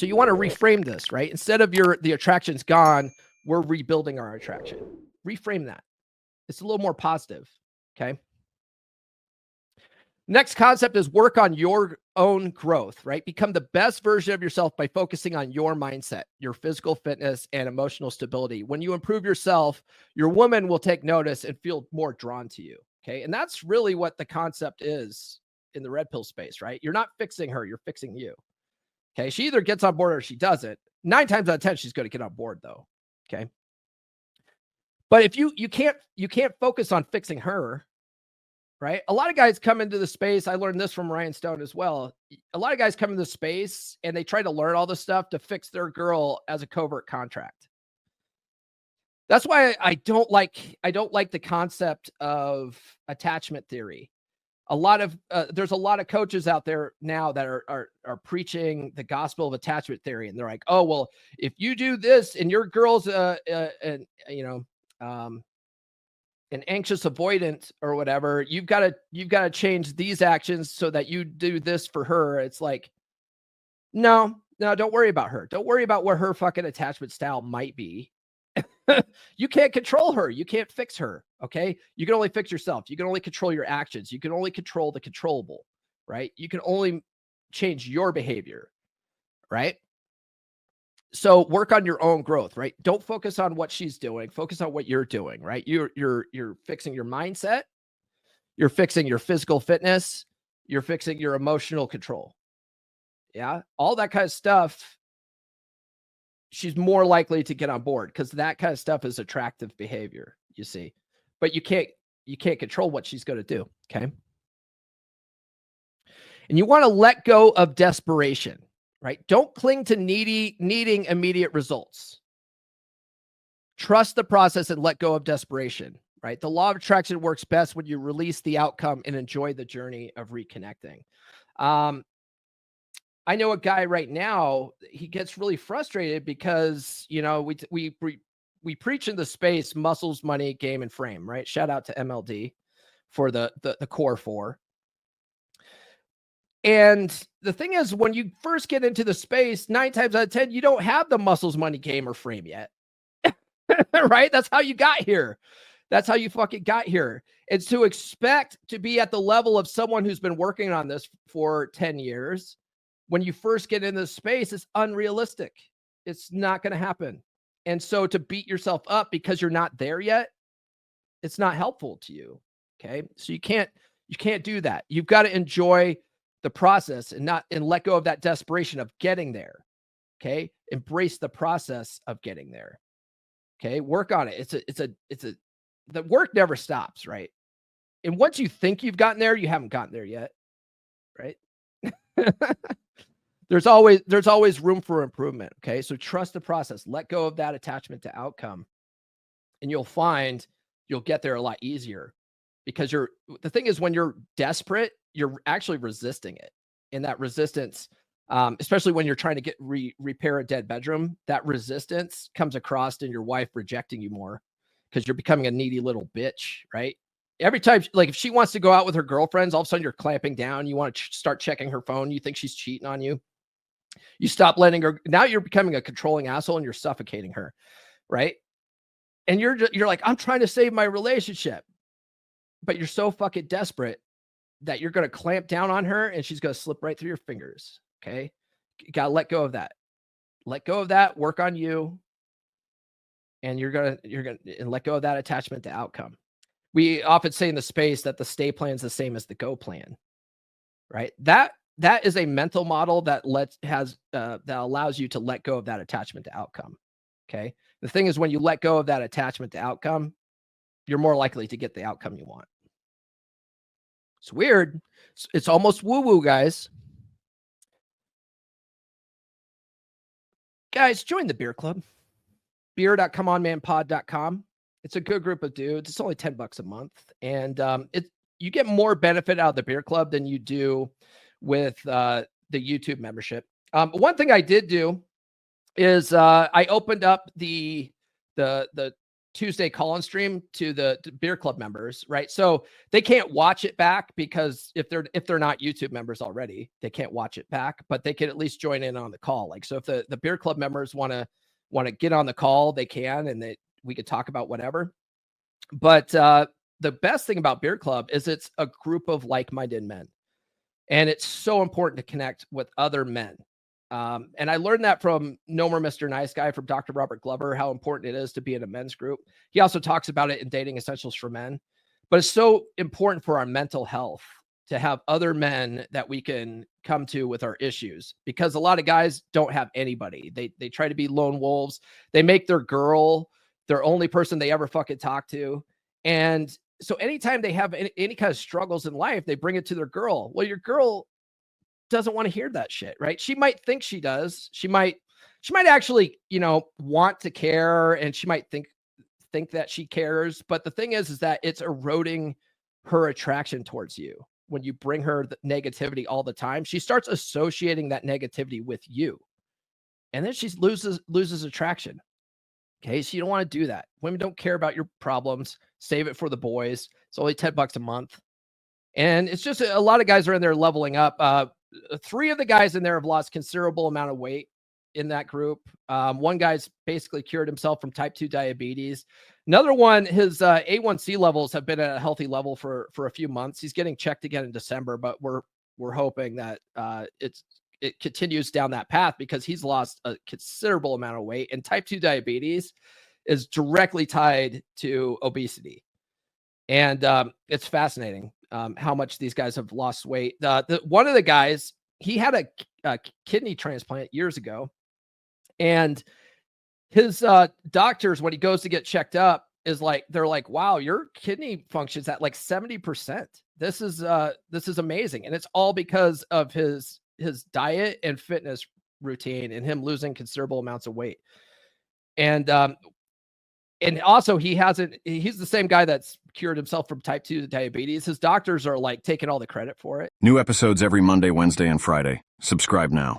So you want to reframe this, right? Instead of the attraction's gone, we're rebuilding our attraction. Reframe that. It's a little more positive. Okay. Next concept is work on your own growth, right? Become the best version of yourself by focusing on your mindset, your physical fitness, and emotional stability. When you improve yourself, your woman will take notice and feel more drawn to you. Okay. And that's really what the concept is in the red pill space, right? You're not fixing her, you're fixing you. Okay. She either gets on board or she doesn't. 9 times out of 10, she's going to get on board though. Okay. But if you can't focus on fixing her, right? A lot of guys come into the space. I learned this from Ryan Stone as well. A lot of guys come into the space and they try to learn all this stuff to fix their girl as a covert contract. That's why I don't like the concept of attachment theory. There's a lot of coaches out there now that are preaching the gospel of attachment theory, and they're like, oh well, if you do this and your girl's an anxious avoidant or whatever, you've got to change these actions so that you do this for her. It's like, no, don't worry about her. Don't worry about what her fucking attachment style might be. You can't control her. You can't fix her. Okay. You can only fix yourself. You can only control your actions. You can only control the controllable, right? You can only change your behavior, right? So work on your own growth, right? Don't focus on what she's doing. Focus on what you're doing, right? You're fixing your mindset. You're fixing your physical fitness. You're fixing your emotional control. Yeah. All that kind of stuff. She's more likely to get on board because that kind of stuff is attractive behavior, you see. But you can't control what she's going to do. Okay. And you want to let go of desperation, right? Don't cling to needing immediate results. Trust the process and let go of desperation, right? The law of attraction works best when you release the outcome and enjoy the journey of reconnecting. I know a guy right now, he gets really frustrated because, we preach in the space, muscles, money, game, and frame, right? Shout out to MLD for the core 4. And the thing is, when you first get into the space, 9 times out of 10, you don't have the muscles, money, game, or frame yet. Right? That's how you got here. That's how you fucking got here. It's to expect to be at the level of someone who's been working on this for 10 years. When you first get into the space, it's unrealistic. It's not going to happen. And so to beat yourself up because you're not there yet, it's not helpful to you. Okay. So you can't do that. You've got to enjoy the process and let go of that desperation of getting there. Okay. Embrace the process of getting there. Okay. Work on it. The work never stops. Right. And once you think you've gotten there, you haven't gotten there yet. Right. There's always room for improvement. Okay. So trust the process, let go of that attachment to outcome, and you'll find you'll get there a lot easier because the thing is, when you're desperate, you're actually resisting it. And that resistance, especially when you're trying to repair a dead bedroom, that resistance comes across in your wife rejecting you more because you're becoming a needy little bitch, right? Every time, like if she wants to go out with her girlfriends, all of a sudden you're clamping down. You want to start checking her phone. You think she's cheating on you. You stop letting her. Now you're becoming a controlling asshole and you're suffocating her, right? And you're like, I'm trying to save my relationship, but you're so fucking desperate that you're going to clamp down on her and she's going to slip right through your fingers. Okay. You got to let go of that. Let go of that. Work on you. And you're going to let go of that attachment to outcome. We often say in the space that the stay plan is the same as the go plan, right? That is a mental model that that allows you to let go of that attachment to outcome. Okay. The thing is, when you let go of that attachment to outcome, you're more likely to get the outcome you want. It's weird. It's almost woo-woo, guys. Guys, join the beer club. beer.comeonmanpod.com. It's a good group of dudes. It's only $10 a month. And you get more benefit out of the beer club than you do with the YouTube membership. One thing I did do is I opened up the Tuesday call-in stream to the beer club members, right? So they can't watch it back because if they're not YouTube members already, they can't watch it back, but they can at least join in on the call. Like, so if the beer club members want to get on the call, they can, and we could talk about whatever. But the best thing about beer club is it's a group of like-minded men, and it's so important to connect with other men. And I learned that from No More Mr. Nice Guy, from Dr. Robert Glover, how important it is to be in a men's group. He also talks about it in Dating Essentials for Men. But it's so important for our mental health to have other men that we can come to with our issues, because a lot of guys don't have anybody. They try to be lone wolves. They make their girl their only person they ever fucking talk to. And so anytime they have any kind of struggles in life, they bring it to their girl. Well, your girl doesn't want to hear that shit, right? She might think she does. She might actually, want to care, and she might think that she cares. But the thing is that it's eroding her attraction towards you. When you bring her the negativity all the time, she starts associating that negativity with you. And then she loses attraction. Okay. So you don't want to do that. Women don't care about your problems. Save it for the boys. It's only $10 a month. And it's just a lot of guys are in there leveling up. 3 of the guys in there have lost considerable amount of weight in that group. One guy's basically cured himself from type 2 diabetes. Another one, his A1C levels have been at a healthy level for a few months. He's getting checked again in December, but we're hoping that it continues down that path, because he's lost a considerable amount of weight, and type 2 diabetes is directly tied to obesity. And it's fascinating how much these guys have lost weight. One of the guys, he had a kidney transplant years ago, and his doctors, when he goes to get checked up, they're like, wow, your kidney functions at like 70%. This is amazing. And it's all because of his diet and fitness routine, and him losing considerable amounts of weight. And also he's the same guy that's cured himself from type 2 diabetes. His doctors are like taking all the credit for it. New episodes every Monday, Wednesday, and Friday. Subscribe now.